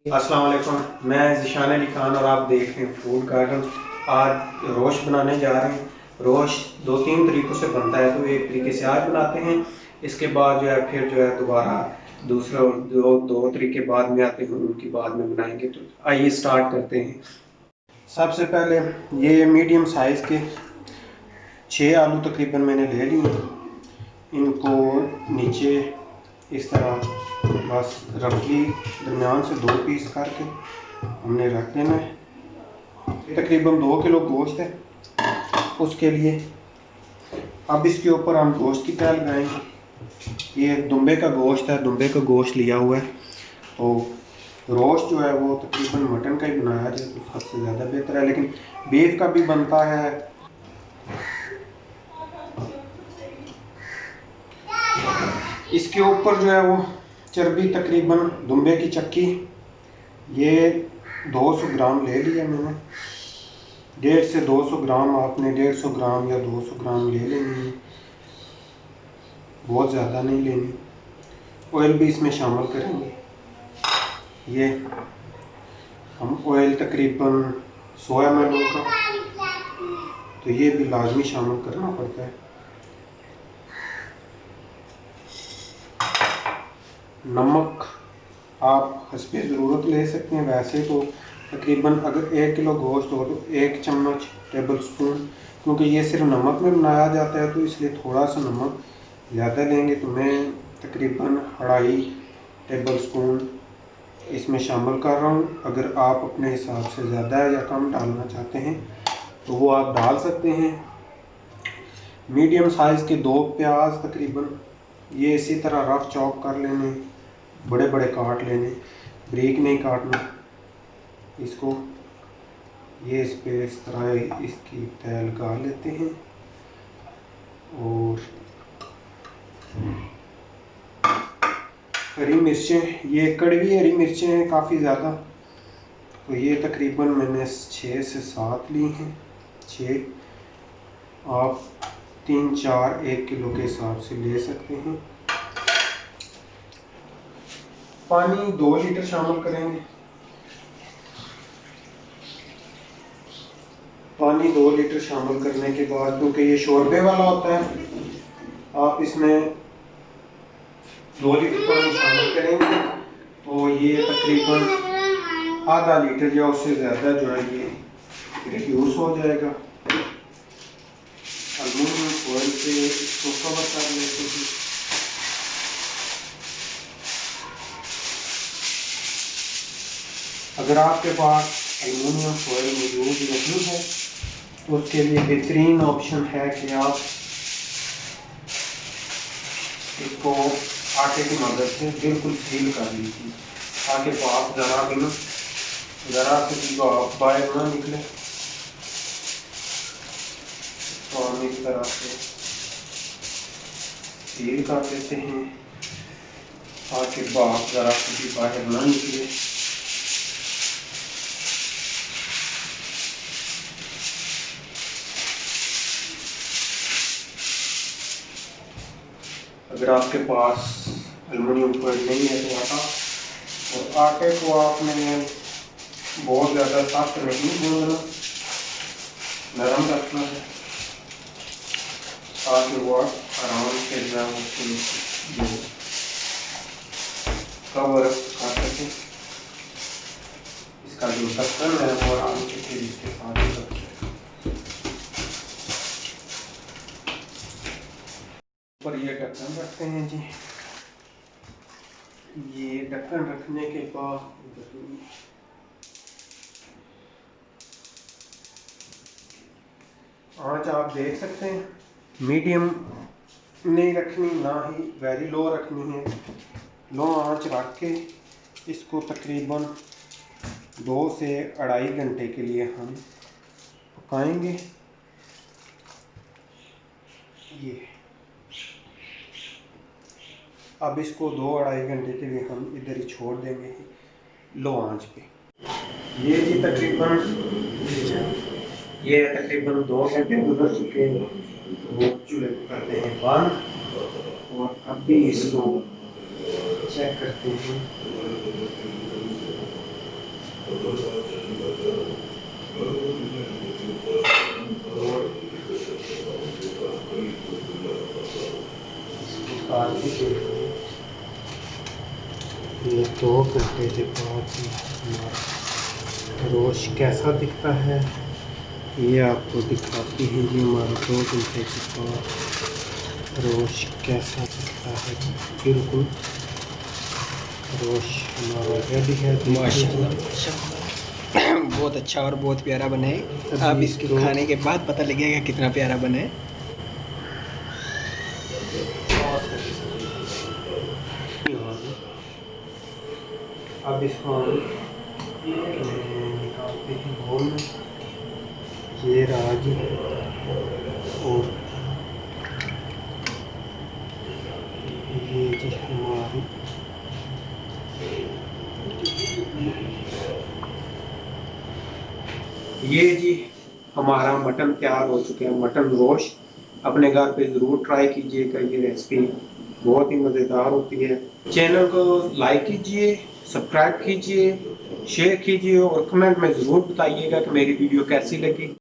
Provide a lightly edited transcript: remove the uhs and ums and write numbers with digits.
अस्सलाम वालेकुम, मैं ज़िशान अली खान और आप देख रहे हैं फूड गार्डन। आज रोस्ट बनाने जा रहे हैं। रोस्ट दो तीन तरीक़ों से बनता है, तो एक तरीके से आज बनाते हैं, इसके बाद जो है फिर जो है दोबारा दूसरा दो तरीके बाद में आते हैं, उनकी बाद में बनाएंगे। तो आइए स्टार्ट करते हैं। सबसे पहले ये मीडियम साइज़ के 6 आलू तकरीबन मैंने ले लिए। इनको नीचे इस तरह बस रफली दरमियान से 2 पीस करके हमने रख देना है। ये तकरीबन 2 किलो गोश्त है उसके लिए। अब इसके ऊपर हम गोश्त की तह लगाएंगे। ये दुम्बे का गोश्त है, दुम्बे का गोश्त लिया हुआ है। तो रोस्ट जो है वो तकरीबन मटन का ही बनाया जाए तो सबसे ज़्यादा बेहतर है, लेकिन बीफ का भी बनता है। इसके ऊपर जो है वो चर्बी तकरीबन दुम्बे की चक्की, ये 200 ग्राम ले लिया मैंने। 150 से 200 ग्राम आपने 150 ग्राम या 200 ग्राम ले लेनी है, बहुत ज़्यादा नहीं लेनी। ऑयल भी इसमें शामिल करेंगे। ये हम ऑयल तकरीबन 100 ml का, तो ये भी लाजमी शामिल करना पड़ता है। नमक आप हस्बे ज़रूरत ले सकते हैं। वैसे तो तकरीबन अगर 1 किलो गोश्त हो तो 1 चम्मच टेबल स्पून, क्योंकि ये सिर्फ नमक में बनाया जाता है तो इसलिए थोड़ा सा नमक ज़्यादा लेंगे। तो मैं तकरीबन 2.5 टेबल स्पून इसमें शामिल कर रहा हूँ। अगर आप अपने हिसाब से ज़्यादा या कम डालना चाहते हैं तो वो आप डाल सकते हैं। मीडियम साइज़ के 2 प्याज तकरीबन, ये इसी तरह रफ चॉप कर लेने, बड़े बड़े काट लेने, ब्रीक नहीं काटना इसको। ये इस पे इस तरह इसकी तह लगा लेते हैं। और हरी मिर्चें, ये कड़वी हरी मिर्चें हैं काफ़ी ज़्यादा, तो ये तकरीबन मैंने 6 से 7 ली हैं। 6 आप 3-4 1 किलो के हिसाब से ले सकते हैं। पानी 2 लीटर शामिल करेंगे। पानी 2 लीटर शामिल करने के बाद, क्योंकि ये शोरबे वाला होता है, आप इसमें 2 लीटर पानी शामिल करेंगे तो ये तकरीबन आधा लीटर या उससे ज़्यादा जो है ये रिड्यूस हो जाएगा। अल्मीनियम फॉइल से इसको कवर कर लेते हैं। अगर आपके पास एल्युमिनियम फॉइल मौजूद नहीं है तो उसके लिए बेहतरीन ऑप्शन है कि आप इसको आटे की मदद से बिल्कुल सील कर लीजिए, ताकि भाप ज़रा से भी बाहर ना निकले। तो हम इस तरह से सील कर देते हैं ताकि भाप ज़रा से भी बाहर ना निकले। अगर आपके पास एल्युमिनियम फॉइल नहीं है तो आटे को आपने बहुत ज़्यादा सख्त नहीं गूंदना, नरम रखना है ताकि वो आराम से जो कवर कर सके। इसका जो ढक्कन है वो आराम से फिर इसके साथ रख जाएगा। पर ये ढक्कन रखते हैं जी। ये ढक्कन रखने के बाद आंच आप देख सकते हैं, मीडियम नहीं रखनी, ना ही वेरी लो रखनी है। लो आंच रख के इसको तकरीबन 2 से 2.5 घंटे के लिए हम पकाएंगे। ये अब इसको 2-2.5 घंटे के लिए हम इधर ही छोड़ देंगे लो आंच पे। ये जी तकरीबन 2 घंटे गुजर चुके हैं। वो चूल्हे को करते हैं बंद और अब भी इसको चेक करते हैं। और इसको काट के देखिए, ये 2 घंटे के बाद ही हमारा रोश कैसा दिखता है ये आपको दिखाती हैं जी। हमारा 2 घंटे के बाद रोश कैसा दिखता है। बिल्कुल रोश हमारा रेडी है। माशाल्लाह बहुत अच्छा और बहुत प्यारा बना है। अब इसके खाने के बाद पता लगेगा कितना प्यारा बना है। अब इसको हम निकालते हैं बोल में। ये रहा जी, और ये जी हमारी ये जी हमारा मटन तैयार हो चुके हैं। मटन रोश अपने घर पे ज़रूर ट्राई कीजिएगा। ये रेसिपी बहुत ही मज़ेदार होती है। चैनल को लाइक कीजिए, सब्सक्राइब कीजिए, शेयर कीजिए और कमेंट में ज़रूर बताइएगा कि मेरी वीडियो कैसी लगी।